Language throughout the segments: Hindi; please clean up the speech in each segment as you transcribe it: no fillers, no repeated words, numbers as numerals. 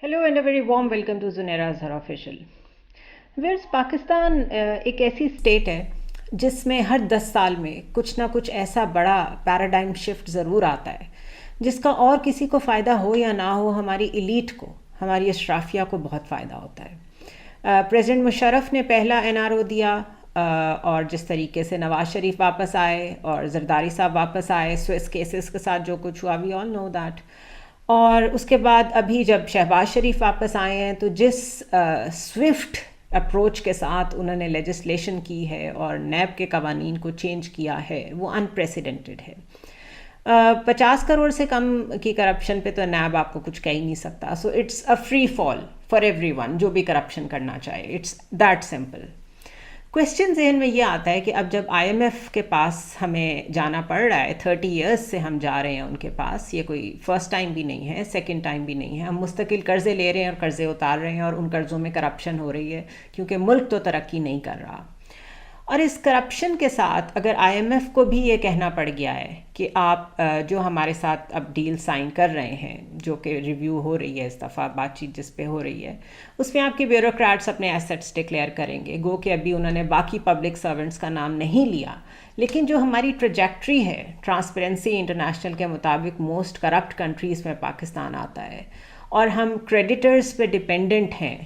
Hello and a very warm welcome to Zunaira Azhar official. Where's Pakistan एक ऐसी स्टेट है जिसमें हर 10 साल में कुछ ना कुछ ऐसा बड़ा पैराडाइम शिफ्ट ज़रूर आता है जिसका और किसी को फ़ायदा हो या ना हो, हमारी इलीट को, हमारी अशराफिया को बहुत फ़ायदा होता है। प्रेसिडेंट मुशर्रफ ने पहला एनआरओ दिया, और जिस तरीके से नवाज शरीफ वापस आए और जरदारी साहब वापस आए स्विस केसेस के साथ जो कुछ हुआ, वी ऑल नो दैट। और उसके बाद अभी जब शहबाज शरीफ वापस आए हैं तो जिस स्विफ्ट अप्रोच के साथ उन्होंने लेजिस्लेशन की है और नैब के कवानीन को चेंज किया है वो अनप्रेसिडेंटेड है। 50 करोड़ से कम की करप्शन पे तो नैब आपको कुछ कह ही नहीं सकता। So it's a free fall for everyone जो भी करप्शन करना चाहे, इट्स दैट सिंपल। क्वेश्चन जहन में ये आता है कि अब जब आईएमएफ के पास हमें जाना पड़ रहा है, 30 इयर्स से हम जा रहे हैं उनके पास, ये कोई फर्स्ट टाइम भी नहीं है, सेकंड टाइम भी नहीं है, हम मुस्तकिल कर्जे ले रहे हैं और कर्जे उतार रहे हैं और उन कर्ज़ों में करप्शन हो रही है क्योंकि मुल्क तो तरक्की नहीं कर रहा। और इस करप्शन के साथ अगर आईएमएफ को भी ये कहना पड़ गया है कि आप जो हमारे साथ अब डील साइन कर रहे हैं, जो कि रिव्यू हो रही है इस दफ़ा, बातचीत जिस पे हो रही है, उसमें आपके ब्यूरोक्रेट्स अपने एसेट्स डिक्लेयर करेंगे। गो कि अभी उन्होंने बाकी पब्लिक सर्वेंट्स का नाम नहीं लिया, लेकिन जो हमारी ट्रजेक्ट्री है, ट्रांसपेरेंसी इंटरनेशनल के मुताबिक मोस्ट करप्ट कंट्रीज़ में पाकिस्तान आता है और हम क्रेडिटर्स पे डिपेंडेंट हैं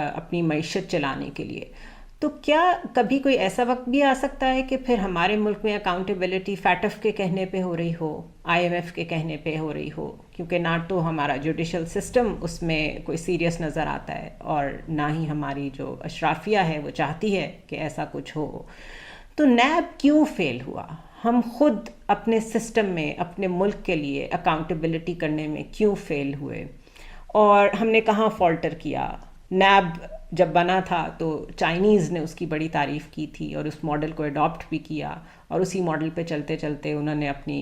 अपनी मईशत चलाने के लिए। तो क्या कभी कोई ऐसा वक्त भी आ सकता है कि फिर हमारे मुल्क में अकाउंटेबिलिटी फैटफ के कहने पे हो रही हो, आईएमएफ के कहने पे हो रही हो, क्योंकि ना तो हमारा जुडिशल सिस्टम उसमें कोई सीरियस नज़र आता है और ना ही हमारी जो अशराफिया है वो चाहती है कि ऐसा कुछ हो। तो नैब क्यों फेल हुआ? हम खुद अपने सिस्टम में अपने मुल्क के लिए अकाउंटेबिलिटी करने में क्यों फेल हुए और हमने कहाँ फॉल्टर किया? नैब जब बना था तो चाइनीज़ ने उसकी बड़ी तारीफ़ की थी और उस मॉडल को अडॉप्ट भी किया और उसी मॉडल पे चलते चलते उन्होंने अपनी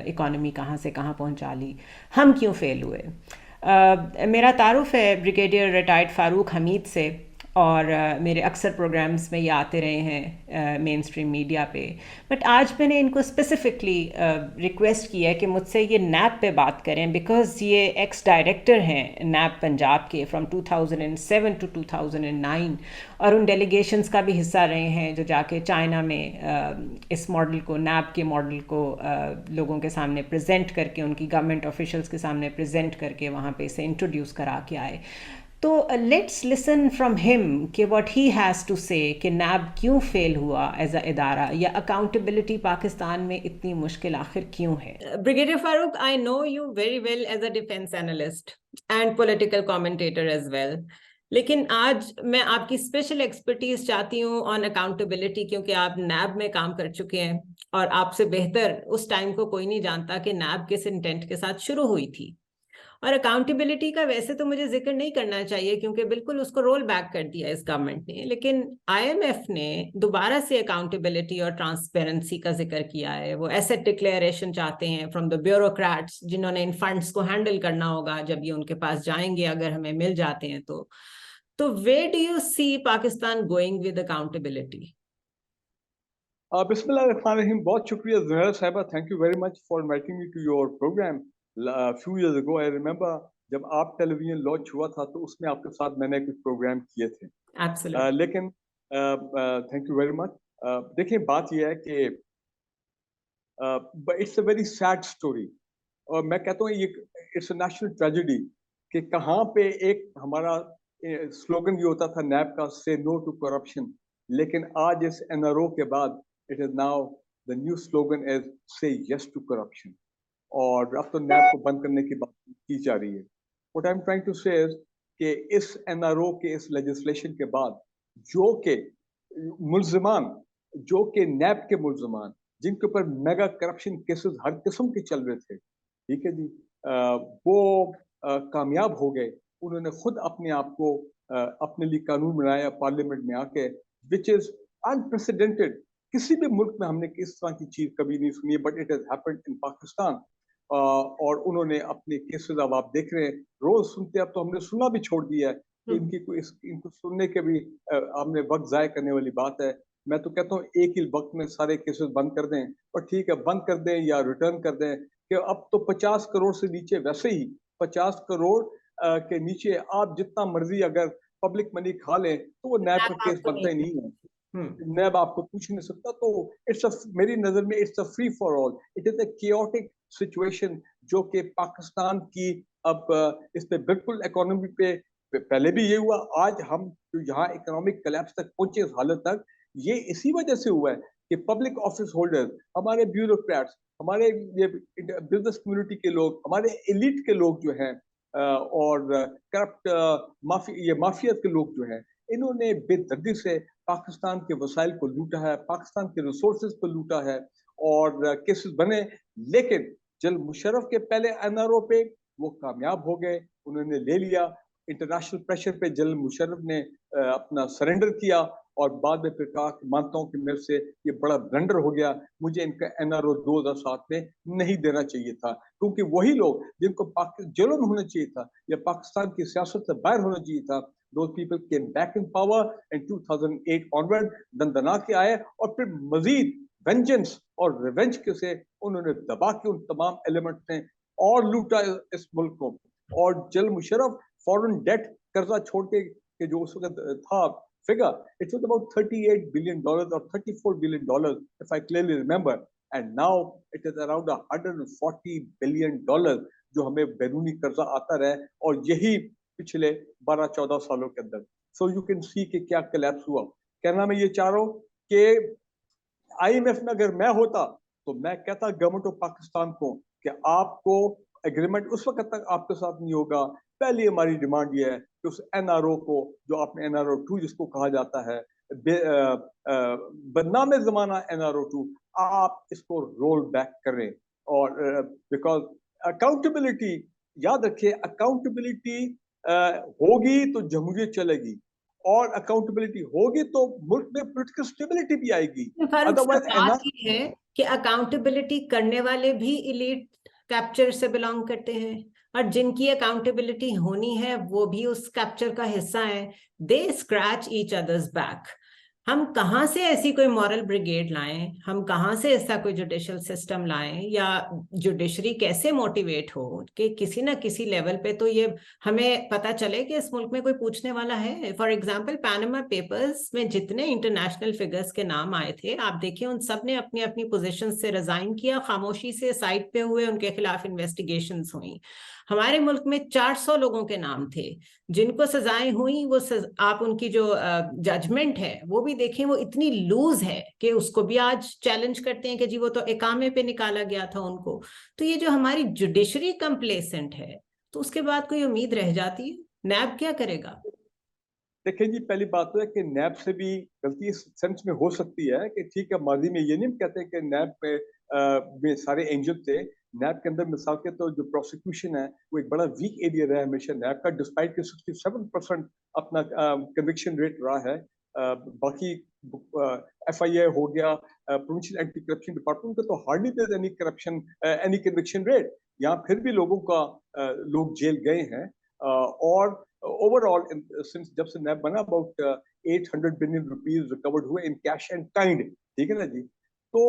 इकॉनमी कहाँ से कहाँ पहुँचा ली। हम क्यों फेल हुए? मेरा तारुफ़ है ब्रिगेडियर रिटायर्ड फ़ारूक हमीद से और मेरे अक्सर प्रोग्राम्स में ये आते रहे हैं मेन स्ट्रीम मीडिया पे। बट आज मैंने इनको स्पेसिफिकली रिक्वेस्ट किया है कि मुझसे ये नैब पे बात करें, बिकॉज ये एक्स डायरेक्टर हैं नैब पंजाब के फ्रॉम 2007 टू 2009 और उन डेलीगेशंस का भी हिस्सा रहे हैं जो जाके चाइना में इस मॉडल को, नैब के मॉडल को लोगों के सामने प्रेजेंट करके, उनकी गवर्नमेंट ऑफिशियल्स के सामने प्रेजेंट करके वहाँ पे इसे इंट्रोड्यूस करा के आए। तो लेट्स लिसन फ्रॉम हिम कि व्हाट ही हैज़ टू से कि नैब क्यों फेल हुआ एज अ इदारा, या अकाउंटेबिलिटी पाकिस्तान में इतनी मुश्किल आखिर क्यों है। Brigadier Farooq, I know you very well as a defence analyst and political commentator as well, लेकिन आज मैं आपकी स्पेशल एक्सपर्टीज चाहती हूँ ऑन अकाउंटेबिलिटी, क्योंकि आप नैब में काम कर चुके हैं और आपसे बेहतर उस टाइम को कोई नहीं जानता कि नैब किस इंटेंट के साथ शुरू हुई थी। और अकाउंटेबिलिटी का वैसे तो मुझे जिक्र नहीं करना चाहिए क्योंकि बिल्कुल उसको रोल बैक कर दिया इस गवर्नमेंट ने, लेकिन आईएमएफ ने दोबारा से अकाउंटेबिलिटी और ट्रांसपेरेंसी का जिक्र किया है। वो एसेट डिक्लेरेशन चाहते हैं फ्रॉम द ब्यूरोक्रेट्स जिन्होंने इन फंड्स को हैंडल करना होगा जब ये उनके पास जाएंगे, अगर हमें मिल जाते हैं तो where do you see Pakistan going with accountability? बिस्मिल्लाहिर्रहमानिर्रहीम। बहुत शुक्रिया ज़ुहैर साहिबा, thank you very much for inviting me to your programme. Few years ago I remember जब आप टेलीविजन लॉन्च हुआ था तो उसमें आपके साथ मैंने कुछ प्रोग्राम किए थे। एब्सोल्युटली। लेकिन थैंक यू वेरी मच। देखिए, बात यह है कि it's a very sad story और मैं कहता हूँ ये इट्स अ नेशनल ट्रेजेडी कि कहाँ पे एक हमारा स्लोगन ये होता था नैब का, से नो टू करप्शन, लेकिन आज इस एनआरओ के बाद it is now the new slogan is से यस टू करप्शन। और अब तो नैब को बंद करने की बात की जा रही है। What I am trying to say is कि इस एनआरओ के इस लेजिस्लेशन के बाद जो कि मुल्जिमान, जो कि नैब के मुल्जिमान जिनके ऊपर मेगा करप्शन केसेस हर किस्म के चल रहे थे, ठीक है जी, वो कामयाब हो गए। उन्होंने खुद अपने आप को अपने लिए कानून बनाया पार्लियामेंट में आके, विच इज अनप्रेसिडेंटेड। किसी भी मुल्क में हमने इस तरह की चीज कभी नहीं सुनी, but it has happened in Pakistan. और उन्होंने अपने केसेस अब आप देख रहे हैं, रोज सुनते, अब तो हमने सुनना भी छोड़ दिया है कि इनकी कोई इनको सुनने के भी हमने वक्त जाया करने वाली बात है। मैं तो कहता हूँ एक ही वक्त में सारे केसेस बंद कर दें, और ठीक है बंद कर दें या रिटर्न कर दें कि अब तो 50 करोड़ से नीचे, वैसे ही 50 करोड़ के नीचे आप जितना मर्जी अगर पब्लिक मनी खा लें तो वो नैब का आप केस आपको नहीं। बनता ही नहीं है। हम्म। नैब आपको पूछ नहीं सकता। तो मेरी नजर में it's a free for all, it is a chaotic situation जो कि पाकिस्तान की अब इस पे बिल्कुल इकोनॉमी पे पहले भी ये हुआ, आज हम जो यहाँ इकोनॉमिक कोलैप्स तक पहुंचे इस हालत तक, ये इसी वजह से हुआ है कि पब्लिक ऑफिस होल्डर्स, हमारे ब्यूरोक्रेट्स, हमारे ये बिजनेस कम्युनिटी के लोग, हमारे एलिट के लोग जो हैं और करप्ट माफिया के लोग जो हैं, इन्होंने बेदर्दी से पाकिस्तान के वसाइल को लूटा है, पाकिस्तान के रिसोर्सेज को लूटा है और केसेस बने। लेकिन जल मुशर्रफ के पहले एनआरओ पे वो कामयाब हो गए, उन्होंने ले लिया। इंटरनेशनल प्रेशर पे जल मुशर्रफ ने अपना सरेंडर किया और बाद में फिर कहा कि मानता हूं कि मेरे से ये बड़ा ब्लंडर हो गया, मुझे इनका एनआरओ 2007 में नहीं देना चाहिए था, क्योंकि वही लोग जिनको जेलों में होना चाहिए था या पाकिस्तान की सियासत से बाहर होना चाहिए था, those people came back in power in 2008 onward, दंदना के आए और फिर मजीद वेंजेंस और रिवेंज के से उन्होंने दबा के उन तमाम एलिमेंट ने और लूटा इस मुल्क को। और जल मुशर्रफ फॉरेन डेट कर्जा छोड़ के जो उस वक्त था figure, it was about $38 billion or $34 billion if I clearly remember, and now it is around $140 billion जो हमें बैरूनी कर्जा आता रहा है, और यही पिछले 12-14 सालों के अंदर। सो यू कैन सी कि क्या कोलैप्स हुआ। कहना मैं ये चाह रहा हूँ कि आईएमएफ में अगर मैं होता तो मैं कहता गवर्नमेंट ऑफ पाकिस्तान को कि आपको एग्रीमेंट उस वक्त तक आपके साथ नहीं होगा। पहली हमारी डिमांड ये है कि उस एनआरओ को, जो आपने एनआरओ 2 जिसको कहा जाता है, बदनाम जमाना एनआरओ 2, आप इसको रोल बैक करें। और बिकॉज अकाउंटेबिलिटी, याद रखिए अकाउंटेबिलिटी होगी तो जमहूरियत चलेगी, और अकाउंटेबिलिटी होगी तो मुल्क में पॉलिटिकल स्टेबिलिटी भी आएगी। फारूक साहब, अदरवाइज बात ये है कि अकाउंटेबिलिटी करने वाले भी इलीट कैप्चर से बिलोंग करते हैं, और जिनकी अकाउंटेबिलिटी होनी है वो भी उस कैप्चर का हिस्सा है। दे स्क्रैच ईच अदर्स बैक। हम कहाँ से ऐसी कोई मॉरल ब्रिगेड लाएं, हम कहाँ से ऐसा कोई जुडिशियल सिस्टम लाएं, या जुडिशरी कैसे मोटिवेट हो कि किसी ना किसी लेवल पे तो ये हमें पता चले कि इस मुल्क में कोई पूछने वाला है। फॉर एग्जाम्पल, पैनामा पेपर्स में जितने इंटरनेशनल फिगर्स के नाम आए थे, आप देखिए उन सब ने अपनी अपनी पोजीशन से रिजाइन किया, खामोशी से साइड पे हुए, उनके खिलाफ इन्वेस्टिगेशंस हुई। हमारे मुल्क में 400 लोगों के नाम थे जिनको सजाएं हुई। वो आप उनकी जो जजमेंट है वो भी देखें, वो इतनी लूज है कि उसको भी आज चैलेंज करते हैं कि जी वो तो एकामे पे निकाला गया था उनको। तो ये जो हमारी जुडिशरी कंप्लेसेंट है, तो उसके बाद कोई उम्मीद रह जाती है? नैब क्या करेगा? देखिए जी, पहली बात तो है कि नैब से भी गलती इस सेंस में हो सकती है कि ठीक है, माजी में ये नहीं कहते कि नैब में सारे एंजल थे। नैब के अंदर मिसाल के तो जो प्रोसिक्यूशन है वो एक बड़ा वीक एरिया रहा है हमेशा नैब का, डिस्पाइट के 67% अपना कन्विक्शन रेट रहा है। बाकी एफआईए हो गया, प्रोविंशियल एंटी करप्शन डिपार्टमेंट का तो hardly there any corruption, any conviction rate. यहाँ फिर भी लोगों का लोग जेल गए हैं। और ओवरऑल सिंस जब से नैब बना अबाउट 800 बिलियन रुपीज रिकवर्ड हुए इन कैश एंड काइंड, ठीक है ना जी। तो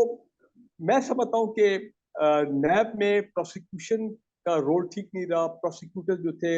मैं समझता हूँ कि नैब में प्रोसिक्यूशन का रोल ठीक नहीं रहा। प्रोसिक्यूटर जो थे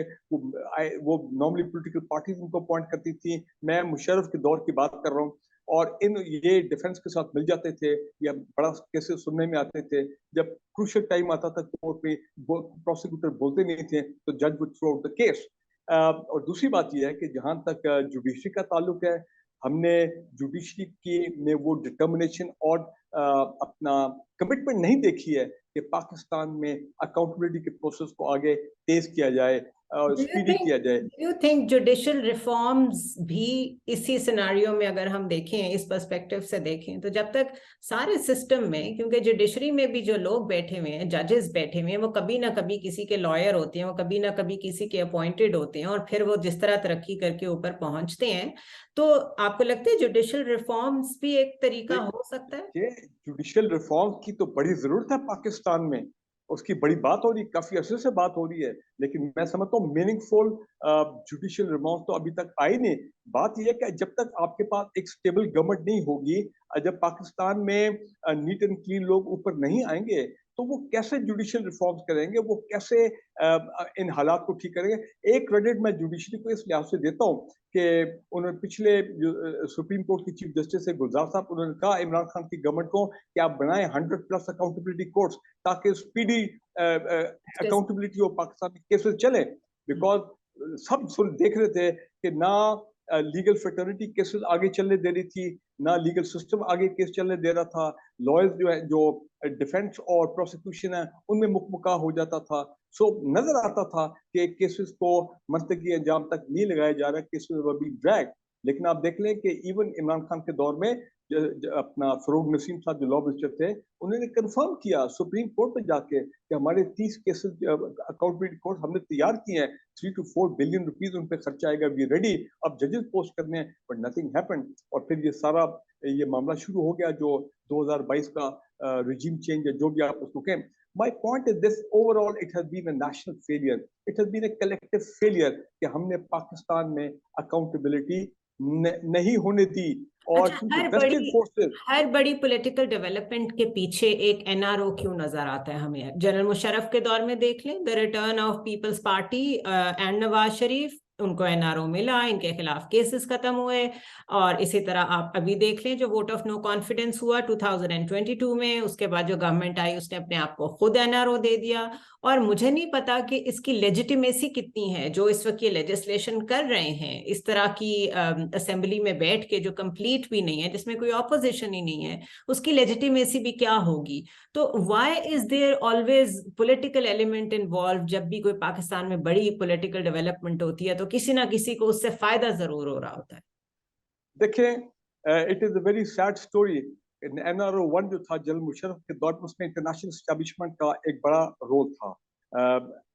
वो नॉर्मली पॉलिटिकल पार्टीज उनको अपॉइंट करती थी। मैं मुशर्रफ के दौर की बात कर रहा हूँ, और ये डिफेंस के साथ मिल जाते थे या बड़ा केसेस सुनने में आते थे। जब क्रूशियल टाइम आता था कोर्ट में, प्रोसिक्यूटर बोलते नहीं थे तो जज would throw out the case. और दूसरी बात यह है कि जहां तक जुडिशरी का ताल्लुक है, हमने जुडिशरी की में वो डिटर्मिनेशन और अपना कमिटमेंट नहीं देखी है कि पाकिस्तान में अकाउंटेबिलिटी के प्रोसेस को आगे तेज किया जाए और स्पीडी किया जाए। Do you think judicial reforms भी इसी सिनारियो में, अगर हम देखें इस पर्सपेक्टिव से देखें, तो जब तक सारे सिस्टम में, क्योंकि जुडिशरी में भी जो लोग बैठे हुए हैं, जजेस बैठे हुए हैं, वो कभी ना कभी किसी के लॉयर होते हैं, वो कभी ना कभी किसी के अपॉइंटेड होते हैं, और फिर वो जिस तरह तरक्की करके ऊपर पहुंचते हैं, तो आपको लगता है जुडिशियल रिफॉर्म्स भी एक तरीका हो सकता है? जुडिशियल रिफॉर्म की तो बड़ी जरूरत है पाकिस्तान में, उसकी बड़ी बात हो रही, काफी अरसे से बात हो रही है, लेकिन मैं समझता हूँ मीनिंगफुल जुडिशियल रिफॉर्म तो अभी तक आई नहीं। बात यह है कि जब तक आपके पास एक स्टेबल गवर्नमेंट नहीं होगी, जब पाकिस्तान में नीट एंड क्लीन लोग ऊपर नहीं आएंगे, तो वो कैसे जुडिशियल रिफॉर्म्स करेंगे, वो कैसे इन हालात को ठीक करेंगे। एक क्रेडिट मैं जुडिशरी को इस लिहाज से देता हूँ कि उन्होंने पिछले सुप्रीम कोर्ट की चीफ जस्टिस है गुलजार साहब, उन्होंने कहा इमरान खान की गवर्नमेंट को कि आप बनाएं 100+ अकाउंटेबिलिटी कोर्ट्स, ताकि स्पीडी अकाउंटेबिलिटी हो, पाकिस्तान में केसेस चले। बिकॉज सब देख रहे थे कि ना लीगल फ्रेटर्निटी केसेस आगे चलने दे रही थी, ना लीगल सिस्टम आगे केस चलने दे रहा था। लॉयर्स जो है, जो डिफेंस और प्रोसिक्यूशन है, उनमें मुकमुका हो जाता था। सो नजर आता था कि केसेस को मंतकी अंजाम तक नहीं लगाया जा रहा, केसेस वर बीइंग ड्रैग। लेकिन आप देख लें कि इवन इमरान खान के दौर में अपना फरूक नसीम साहब जो लॉ मिनिस्टर थे, उन्होंने कंफर्म किया सुप्रीम कोर्ट में जाके कि हमारे 30 केसेस अकाउंटेबिलिटी कोर्ट हमने तैयार किए हैं, 3 to 4 बिलियन रुपीस उन पे खर्चा आएगा, वी रेडी, अब जजेस पोस्ट करने हैं, बट नथिंग हैपेंड। और फिर ये सारा ये मामला शुरू हो गया जो 2022 का रिजीम चेंज है, जो भी आप उसको कहें। My point is this: overall, it has been a national failure. It has been a collective failure कि हमने पाकिस्तान में accountability नहीं होने दी। और अच्छा, क्योंकि वेस्टेड फोर्सेस, हर बड़ी पॉलिटिकल डेवलपमेंट के पीछे एक एनआरओ क्यों नजर आता है हमें? जनरल मुशर्रफ के दौर में देख लें, the return of people's party and Nawaz Sharif, उनको एनआरओ मिला, इनके खिलाफ केसेस खत्म हुए। और इसी तरह आप अभी देख लें, जो वोट ऑफ नो कॉन्फिडेंस हुआ 2022 में, उसके बाद जो गवर्नमेंट आई उसने अपने आप को खुद एनआरओ दे दिया। और मुझे नहीं पता कि इसकी लेजिटिमेसी कितनी है जो इस वक्त ये लेजिस्लेशन कर रहे हैं, इस तरह की असेंबली में बैठ के, जो कंप्लीट भी नहीं है, जिसमें कोई ऑपोजिशन ही नहीं है, उसकी लेजिटिमेसी भी क्या होगी? तो why is there always political element involve? जब भी कोई पाकिस्तान में बड़ी पॉलिटिकल डेवलपमेंट होती है तो किसी ना किसी को उससे फायदा जरूर हो रहा होता है। देखें, it is a very sad story. NRO 1 जो था जनरल मुशर्रफ के दौर में, उसमें इंटरनेशनल एस्टेब्लिशमेंट का एक बड़ा रोल था,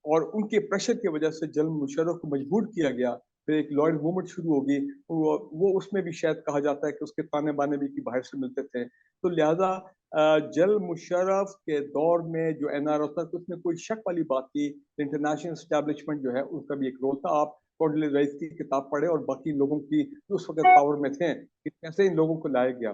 और उनके प्रेशर की वजह से जनरल मुशर्रफ को मजबूर किया गया। फिर एक लॉयर मूवमेंट शुरू होगी, वो उसमें भी शायद कहा जाता है कि उसके ताने बाने भी कि बाहर से मिलते थे। तो लिहाजा जनरल मुशर्रफ के दौर में जो एनआरओ था, उसमें कोई शक वाली बात थी। इंटरनेशनल एस्टेब्लिशमेंट जो है उसका भी एक रोल था। आप कॉन्डोलीज़ा राइस की किताब पढ़े और बाकी लोगों की जो उस वक्त पावर में थे कि कैसे इन लोगों को लाया गया।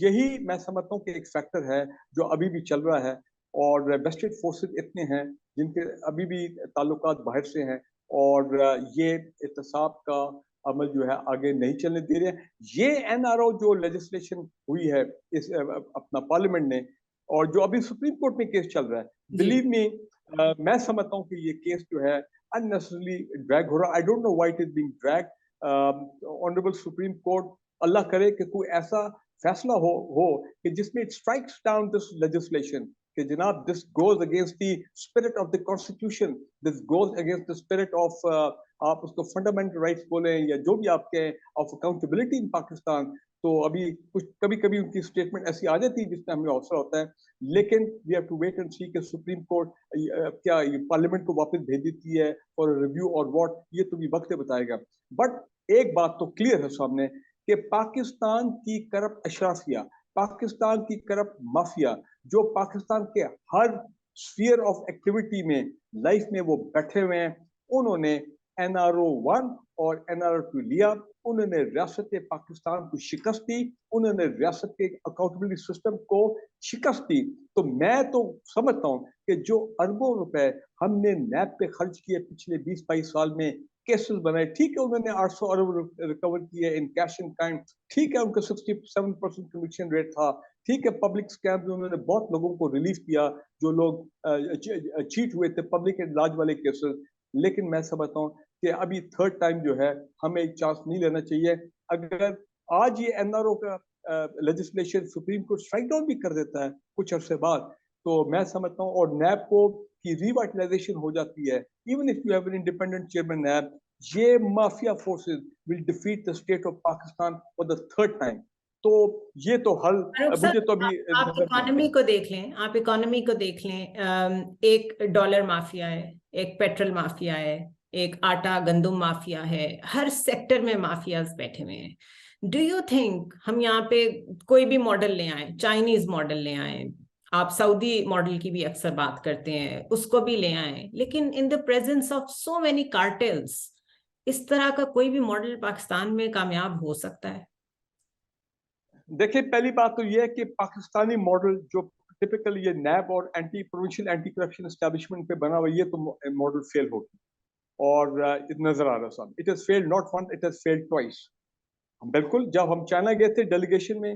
यही मैं समझता हूँ कि एक फैक्टर है जो अभी भी चल रहा है। और वेस्टेड फोर्सेस इतने हैं जिनके अभी भी ताल्लुकात बाहर से हैं, और ये एहतसाब का अमल जो है आगे नहीं चलने दे रहे हैं। ये एनआरओ जो लेजिस्लेशन हुई है इस अपना पार्लियामेंट ने, और जो अभी सुप्रीम कोर्ट में केस चल रहा है, बिलीव मी, मैं समझता हूँ कि ये केस जो है unnecessarily ड्रैग हो रहा। I don't know why it is being drag. Honourable supreme court, Allah करे कि कोई ऐसा फैसला हो कि जिसमें it strikes down this legislation, कि जनाब this goes against the spirit of the constitution, this goes against the spirit of, आप उसको फंडामेंटल राइट्स बोले या जो भी आपके, ऑफ अकाउंटेबिलिटी इन पाकिस्तान। तो अभी कुछ कभी कभी उनकी स्टेटमेंट ऐसी आ जाती है जिसमें हमें हौसला होता है, लेकिन we have to wait and see कि सुप्रीम कोर्ट क्या ये पार्लियामेंट को वापस भेज देती है फॉर रिव्यू और व्हाट, ये तो भी वक्त बताएगा। बट एक बात तो क्लियर है सामने कि पाकिस्तान की करप्ट अशराफिया, पाकिस्तान की करप्ट माफिया, जो पाकिस्तान के हर स्फीयर ऑफ एक्टिविटी में, लाइफ में वो बैठे हुए हैं, उन्होंने एनआरओ 1 और एनआरओ 2 लिया। उन्होंने रियासत पाकिस्तान को शिकस्त दी, उन्होंने रियासत के अकाउंटेबिलिटी सिस्टम को शिकस्त दी। तो मैं तो समझता हूँ कि जो अरबों रुपए हमने नैब पे खर्च किए पिछले 20-22 साल में, केसेस बनाए, ठीक है उन्होंने 800 अरब रिकवर किए इन कैश इन टाइम, ठीक है उनका 67% कमीशन रेट था, ठीक है पब्लिक स्कैम में उन्होंने बहुत लोगों को रिलीफ किया जो लोग चीट हुए थे, पब्लिक एंड लार्ज वाले केसेस। लेकिन मैं समझता हूँ कि अभी थर्ड टाइम जो है हमें एक चांस नहीं लेना चाहिए। अगर आज ये एनआरओ का legislation supreme court strike down भी कर देता है कुछ अरसे बाद, तो मैं समझता हूँ, और नैब को की रिवाइटलाइजेशन हो जाती है, even if you have an independent chairman NAB, ये mafia forces will defeat the state of Pakistan for the third time. तो ये तो हल मुझे तो अभी आप इकोनॉमी को देख लें, आप इकोनॉमी को देख लें, एक डॉलर माफिया है, एक पेट्रोल माफिया है, एक आटा गंदुम माफिया है, हर सेक्टर में माफियाज बैठे हुए हैं। डू यू थिंक हम यहाँ पे कोई भी मॉडल ले आए, चाइनीज मॉडल ले आए, आप सऊदी मॉडल की भी अक्सर बात करते हैं, उसको भी ले आए, लेकिन in the presence of so many cartels, इस तरह का कोई भी मॉडल पाकिस्तान में कामयाब हो सकता है? देखिए, पहली बात तो यह है कि पाकिस्तानी मॉडल जो टिपिकल ये नैब और प्रोविंशियल एंटी करप्शन एस्टेब्लिशमेंट पे बना हुआ, ये तो मॉडल फेल होगी। और नजर आ रहा साहब, it is failed not one, it is failed twice. बिल्कुल, जब हम चाइना गए थे डेलीगेशन में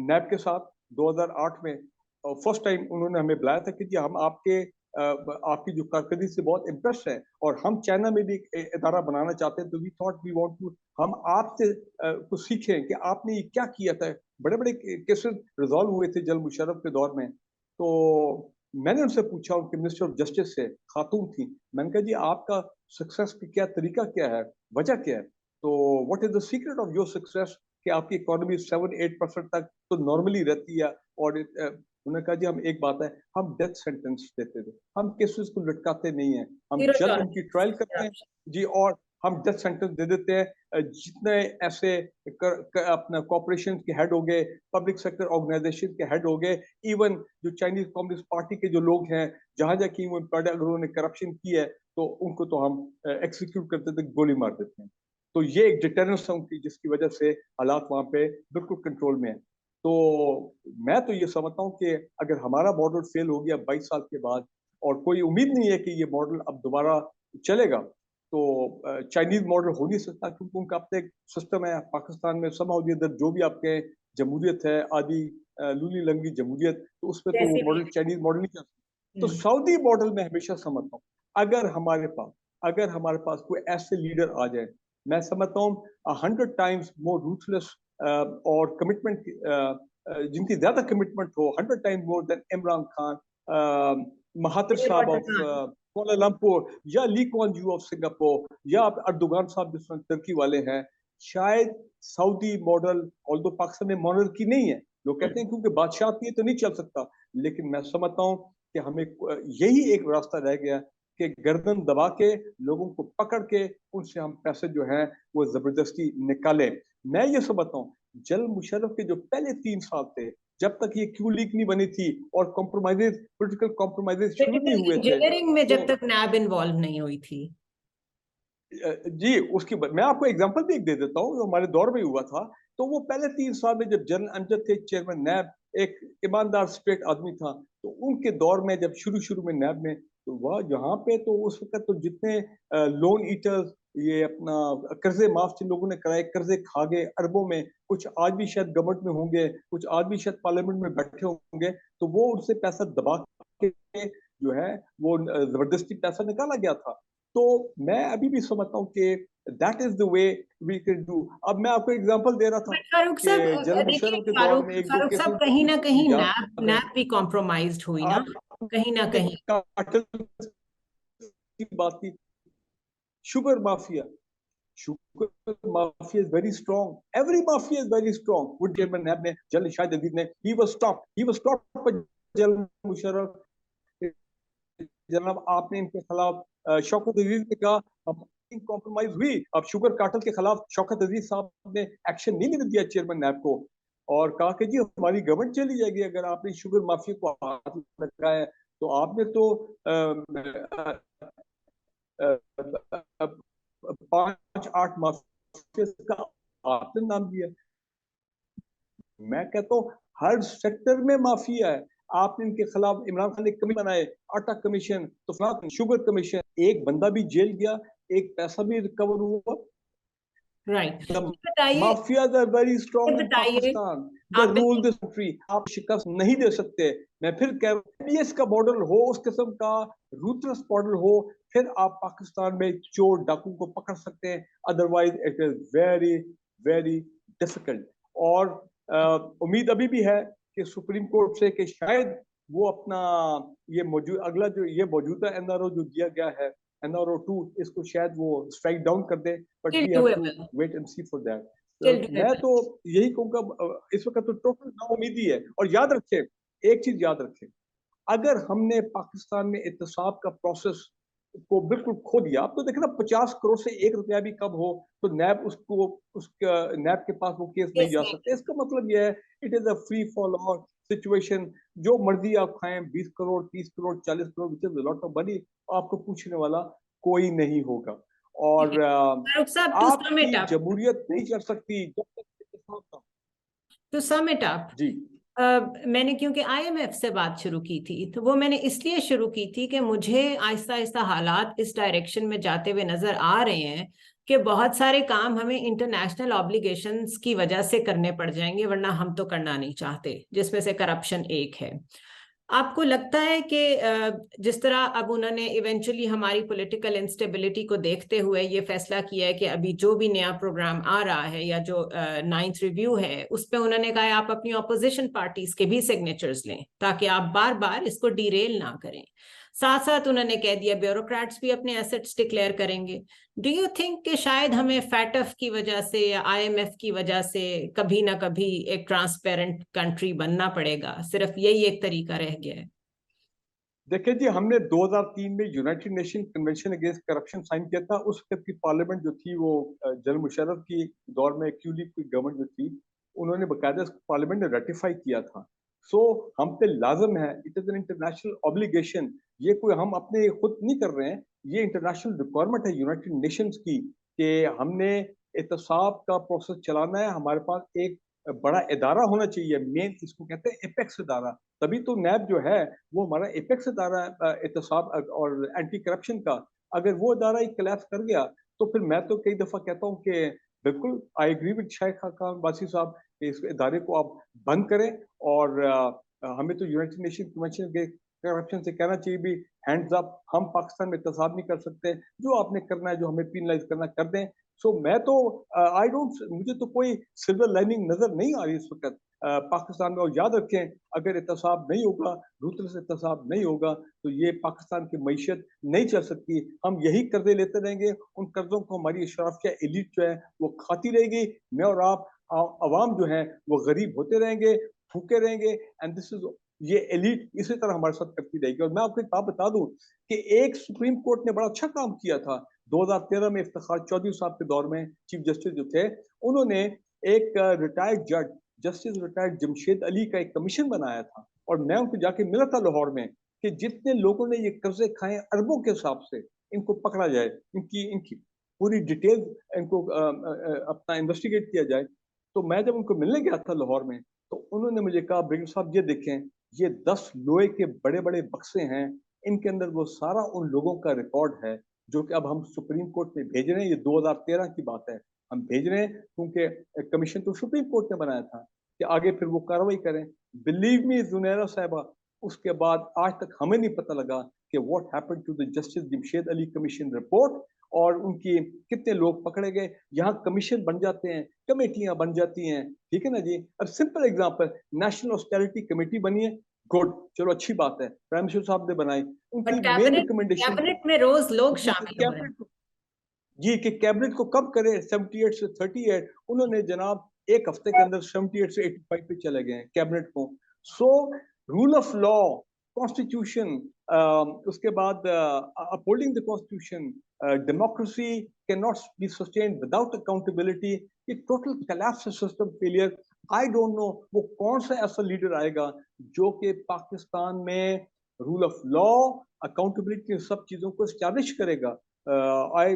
नैब के साथ 2008 में, फर्स्ट टाइम उन्होंने हमें बुलाया था कि जी हम आपकी जो कारकर्दगी से बहुत इम्प्रेस है और हम चाइना में भी इदारा बनाना चाहते हैं, तो we thought we want to, हम आपसे कुछ सीखें कि आपने ये क्या किया था। बड़े बड़े केसेस रिजॉल्व हुए थे जल मुशर्रफ के दौर में। तो मैंने उनसे पूछा, उनके मिनिस्टर ऑफ जस्टिस से खातून थी, मैंने कहा जी आपका सक्सेस का क्या तरीका, क्या है, वजह क्या है, तो what is the secret of your success कि आपकी इकोनॉमी 7-8% तक तो नॉर्मली रहती है। और उन्होंने कहा जी हम एक बात है, हम डेथ सेंटेंस देते थे, हम केसेस को लटकाते नहीं हैं, हम जीरो जल्द उनकी ट्रायल करते हैं टॉलरेंस। जी, और हम डेथ सेंटेंस दे देते हैं। जितने ऐसे अपना कॉर्पोरेशन के हेड हो गए, पब्लिक सेक्टर ऑर्गेनाइजेशन के हेड हो गए, इवन जो चाइनीज कम्युनिस्ट पार्टी के जो लोग हैं, जहां जहाँ की अगर उन्होंने करप्शन की है तो उनको तो हम एक्सिक्यूट करते थे, गोली मार देते हैं। तो ये एक डिटरेंस है उनकी, जिसकी वजह से हालात वहां पे बिल्कुल कंट्रोल में है। तो मैं तो ये समझता हूँ कि अगर हमारा मॉडल फेल हो गया 22 साल के बाद, और कोई उम्मीद नहीं है कि ये मॉडल अब दोबारा चलेगा, तो चाइनीज मॉडल हो नहीं सकता, क्योंकि उनका अपना एक सिस्टम है। पाकिस्तान में समाज जो भी आपके जमहूरियत है, आदि लूली लंगी जमहूरियत, तो उसमें तो वो जैसे भी मॉडल चाइनीज मॉडल नहीं चल सकता। तो हम्म, सऊदी मॉडल में हमेशा समझता हूँ, अगर हमारे पास कोई ऐसे लीडर आ जाए, मैं समझता हूँ 100 टाइम्स मोर रूथलेस और कमिटमेंट, जिनकी ज्यादा कमिटमेंट हो, 100 times more than Imran Khan, Mahathir साहब ऑफ कोलालमपुर, या Lee Kuan Yew of Singapore, या अर्दोगान साहब जिस टर्की वाले हैं, शायद सऊदी मॉडल, ऑल्दो पाकिस्तान में मॉनर्की नहीं है, लोग कहते हैं क्योंकि बादशाह नहीं है तो नहीं चल सकता, लेकिन मैं समझता हूँ कि हमें यही एक रास्ता रह गया कि गर्दन दबा के लोगों को पकड़ के उनसे हम पैसे जो हैं वो जबरदस्ती निकालें। मैं ये समझता हूँ जल मुशर्रफ के जो पहले 3 साल थे, जब तक ये क्यू लीग नहीं बनी थी और कॉम्प्रोमाइजेस, पोलिटिकल कॉम्प्रोमाइजेस शुरू नहीं हुए थे, इंजीनियरिंग में तो जब तक नैब इन्वॉल्व नहीं हुई थी। जी उसकी मैं आपको एग्जांपल भी एक दे देता हूँ, जो हमारे दौर में हुआ था। तो वो पहले 3 साल में जब जनरल अमजद थे चेयरमैन नैब, एक ईमानदार स्ट्रेट आदमी था, तो उनके दौर में जब शुरू में नैब में, तो वह यहाँ पे तो उस वक्त तो जितने लोन ईटर्स, ये अपना कर्जे माफ जिन लोगों ने कराए, कर्जे खा गए अरबों में, कुछ आज भी शायद गवर्नमेंट में होंगे, कुछ आज भी शायद पार्लियामेंट में बैठे होंगे, तो वो उनसे पैसा दबा के जो है वो जबरदस्ती पैसा निकाला गया था। तो मैं अभी भी समझता हूँ कि that is the way we can do. अब मैं आपको एग्जांपल दे रहा था फारूक कि साहब, जल देखिए मुशर्रफ के दौर फारूक में एक दो फारूक साहब, केसेस कहीं ना कहीं याद नैब है नैब भी कॉम्प्रोमाइज्ड हुई ना, आप, कहीं ना कहीं। कार्टेल की बात की, sugar mafia, sugar mafia is very strong, every mafia is very strong. Would chairman NAB ने, जल शाहिद अजीज ने, ही वाज स्टॉप्ड पर जल मुशर्रफ, जनाब आपने इनके खिलाफ, शौकत अजीज ने कहा हम कॉम्प्रोमाइज हुई, अब शुगर कार्टल के खिलाफ शौकत अजीज साहब ने एक्शन नहीं लेने दिया चेयरमैन नैब को, और कहा कि जी हमारी गवर्नमेंट चली जाएगी अगर आपने शुगर माफिया को हाथ लगाया है। तो आपने तो 5-8 माफिया का आपने नाम दिया। मैं कहता हूँ हर सेक्टर में माफिया है। आपने इनके खिलाफ, इमरान खान ने कमीशन बनाए, आटा कमीशन, तो फलां शुगर कमीशन, एक बंदा भी जेल गया, एक पैसा भी रिकवर हुआ। राइट। The बताइए, mafias are very strong in बताइए Pakistan. They आप rule बिल्कुल। this country. आप शिकस्त नहीं दे सकते। मैं फिर कह रहा हूँ एबीएस का मॉडल हो, उस किस्म का रूथलेस मॉडल हो, फिर आप पाकिस्तान में चोर डाकू को पकड़ सकते हैं, otherwise it is very very difficult. और उम्मीद अभी भी है कि सुप्रीम कोर्ट से कि शायद वो अपना ये मौजूद अगला जो ये मौजूदा एनआरओ जो दिया गया है, एनआरओ 2, इसको शायद वो स्ट्राइक डाउन कर दे, but still we have to doable, wait and see for that. Still मैं डूएबल। तो यही कहूंगा, इस वक्त तो टोटल नाउमीदी है। और याद रखें, एक चीज याद रखें, अगर हमने पाकिस्तान में एहतसाब का प्रोसेस को बिल्कुल खो दिया, आप तो देखें ना, 50 करोड़ से 1 रुपया भी कम हो तो नैब उसको, उसका नैब के पास वो केस नहीं यस, जा सकते। इसका मतलब यह है it is a free fall all situation, जो मर्जी आप खाएं, 20 crore, 30 crore, 40 crore, which is lot of money, आपको पूछने वाला कोई नहीं होगा। और फारूक साहब, टू सम आपकी इट अप, जमहूरियत नहीं चल सकती जब तक एहतसाब ना हो। टू सम इट अप, जी मैंने क्योंकि आईएमएफ से बात शुरू की थी, तो वो मैंने इसलिए शुरू की थी कि मुझे आहिस्ता आहिस्ता हालात इस डायरेक्शन में जाते हुए नजर आ रहे हैं कि बहुत सारे काम हमें इंटरनेशनल ऑब्लिगेशंस की वजह से करने पड़ जाएंगे, वरना हम तो करना नहीं चाहते, जिसमें से करप्शन एक है। आपको लगता है कि जिस तरह अब उन्होंने इवेंचुअली हमारी पॉलिटिकल इंस्टेबिलिटी को देखते हुए ये फैसला किया है कि अभी जो भी नया प्रोग्राम आ रहा है या जो नाइन्थ रिव्यू है, उस पे उन्होंने कहा है आप अपनी ऑपोजिशन पार्टीज के भी सिग्नेचर्स लें ताकि आप बार बार इसको डिरेल ना करें। साथ साथ उन्होंने कह दिया ब्यूरोक्रेट्स भी अपने एसेट्स डिक्लेयर करेंगे। डू यू थिंक कि शायद हमें फैटफ की वजह से या आईएमएफ की वजह से कभी ना कभी एक ट्रांसपेरेंट कंट्री बनना पड़ेगा, सिर्फ यही एक तरीका रह गया है? देखिए जी, हमने 2003 में United Nation convention against corruption sign किया था। उस वक्त की पार्लियामेंट जो थी वो जनरल मुशर्रफ की दौर में एक्चुअली की गवर्नमेंट जो थी, उन्होंने बकायदा पार्लियामेंट ने रेटिफाई किया था। सो हम पे लाजम है, it is an international obligation. ये कोई हम अपने खुद नहीं कर रहे हैं, ये इंटरनेशनल रिक्वायरमेंट है यूनाइटेड नेशंस की कि हमने एहतसाब का प्रोसेस चलाना है। हमारे पास एक बड़ा इदारा होना चाहिए, मेन इसको कहते हैं एपेक्स इदारा। तभी तो नैब जो है वो हमारा एपेक्स इदारा एहतसाब और एंटी करप्शन का। अगर वो इदारा ही कोलैप्स कर गया तो फिर मैं तो कई दफा कहता हूँ कि बिल्कुल आई एग्री विद शायद खान वासी साहब कि इस इदारे को आप बंद करें। और हमें तो यूनाइटेड नेशन कन्वेंशन के करप्शन से कहना चाहिए भी हैंड्स अप, हम पाकिस्तान में एहतसाब नहीं कर सकते, जो आपने करना है, जो हमें पीनलाइज करना कर दें। सो मैं तो आई डोंट, मुझे तो कोई सिल्वर लाइनिंग नजर नहीं आ रही इस वक्त पाकिस्तान में। और याद रखें, अगर एहतसाब नहीं होगा, रूथलेस एहतसाब नहीं होगा, तो ये पाकिस्तान की मीशत नहीं चल सकती। हम यही कर्जे लेते रहेंगे, उन कर्जों को हमारी अशराफिया एलिट जो है वो खाती रहेगी। मैं और आप अवाम जो है वो गरीब होते रहेंगे, भूखे रहेंगे। एंड दिस इज, ये एलिट इसी तरह हमारे साथ करती रहेगी। और मैं आपको एक बात बता दूं कि एक सुप्रीम कोर्ट ने बड़ा अच्छा काम किया था 2013 में, इफ्तिखार चौधरी साहब के दौर में चीफ जस्टिस जो थे, उन्होंने एक रिटायर्ड जज, जस्टिस रिटायर्ड जमशेद अली का एक कमीशन बनाया था। और मैं उनको जाके मिला था लाहौर में कि जितने लोगों ने ये कर्जे खाए अरबों के हिसाब से, इनको पकड़ा जाए, इनकी इनकी पूरी डिटेल इनको अपना इन्वेस्टिगेट किया जाए। तो मैं जब उनको मिलने गया था लाहौर में, तो उन्होंने मुझे कहा ब्रिगेड साहब ये देखें, ये 10 लोहे के बड़े बड़े बक्से हैं, इनके अंदर वो सारा उन लोगों का रिकॉर्ड है जो कि अब हम सुप्रीम कोर्ट में भेज रहे हैं। ये 2013 की बात है, हम भेज रहे हैं क्योंकि कमीशन तो सुप्रीम कोर्ट ने बनाया था कि आगे फिर वो कार्रवाई करें। बिलीव मी जुनैरा साहबा, उसके बाद आज तक हमें नहीं पता लगा कि what happened to the Justice Jamshed Ali Commission report, और उनकी कितने लोग पकड़े गए। यहाँ कमीशन बन जाते हैं, कमेटियां बन जाती हैं, ठीक है ना जी। अब simple example, national austerity committee बनी है, गुड, चलो अच्छी बात है, प्राइम मिनिस्टर साहब ने बनाई। बट उनकी मेन कैबिनेट रिकमेंडेशन कैबिनेट में रोज लोग जी कि शामिल हो रहे हैं। कैबिनेट, जी कि कैबिनेट को कब करे 78 से 38, उन्होंने जनाब एक हफ्ते के अंदर 78 से 85 पे चले गए हैं कैबिनेट को। So rule of law, constitution, उसके बाद upholding the constitution, democracy can not be sustained without accountability. ये total collapse, system failure. I don't know वो कौन सा ऐसा लीडर आएगा जो कि पाकिस्तान में रूल ऑफ लॉ, अकाउंटेबिलिटी, सब चीजों को स्टैब्लिश करेगा। I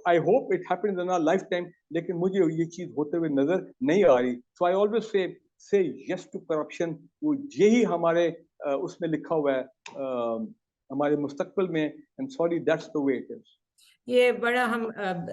I hope it happens in our life time, लेकिन मुझे ये चीज होते हुए नजर नहीं आ रही। So I always say yes to corruption. वो यही हमारे उसमें लिखा हुआ है हमारे मुस्तकबिल में। And sorry, that's the way it is. ये बड़ा हम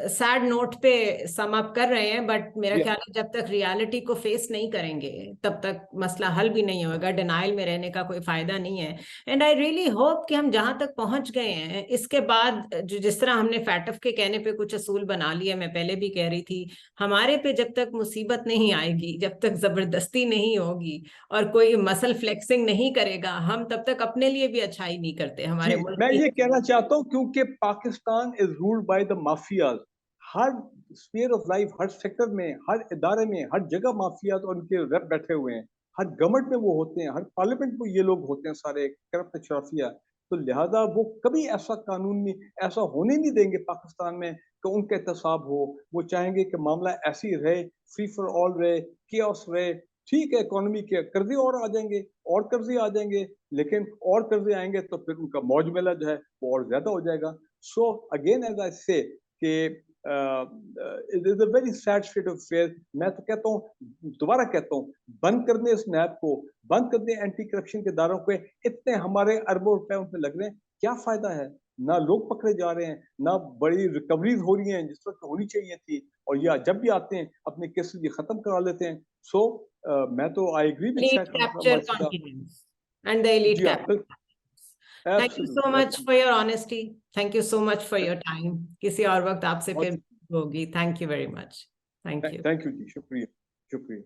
सैड नोट पे सम अप कर रहे हैं, बट मेरा ख्याल है जब तक रियलिटी को फेस नहीं करेंगे तब तक मसला हल भी नहीं होगा। डिनाइल में रहने का कोई फायदा नहीं है। एंड आई रियली होप कि हम जहां तक पहुंच गए हैं इसके बाद, जो जिस तरह हमने फैटफ के कहने पे कुछ असूल बना लिए, मैं पहले भी कह रही थी, हमारे पे जब तक मुसीबत नहीं आएगी, जब तक जबरदस्ती नहीं होगी और कोई मसल फ्लेक्सिंग नहीं करेगा, हम तब तक अपने लिए भी अच्छाई नहीं करते जी, हमारे मुल्क मैं की। ये कहना चाहता हूँ क्योंकि Pakistan is ruled by the mafias. Her sphere of life, her sector में, हर इदारे में, हर जगह माफियाज और उनके रब बैठे हुए हैं। हर गवर्नमेंट में वो होते हैं, हर पार्लियामेंट में ये लोग होते हैं, सारे करप्ट अशराफिया। तो लिहाजा वो कभी ऐसा कानून नहीं, ऐसा होने नहीं देंगे पाकिस्तान में कि उनका एहतसाब हो। वो चाहेंगे कि मामला ऐसी रहे, फ्री फॉर ऑल रहे, केओस रहे। ठीक है, इकोनॉमी के कर्जे और आ जाएंगे, और कर्जे आ जाएंगे, लेकिन और कर्जे आएंगे तो फिर उनका मौज मेला जो है वो और ज्यादा हो जाएगा। सो अगेन एज आई से कि it is a very sad state of affair. मैं तो कहता हूँ, दोबारा कहता हूँ, बंद कर दें इस नैब को, बंद कर दें एंटी करप्शन के इदारों को। इतने हमारे अरबों रुपए उनमें लग रहे हैं, क्या फायदा है? ना लोग पकड़े जा रहे हैं, ना बड़ी रिकवरीज हो रही हैं जिस वक्त होनी चाहिए थी, और या जब भी आते हैं अपने केसेस भी खत्म करा लेते हैं। सो मैं तो I agree with Elite Sheikh capture Majid. continues. And the elite जी हाँ, capture. Thank you so absolutely much for your honesty. Thank you so much for your time. किसी और वक्त आपसे फिर एब्सोल्युटली। होगी. Thank you very much. Thank you. Thank you जी, शुक्रिया शुक्रिया।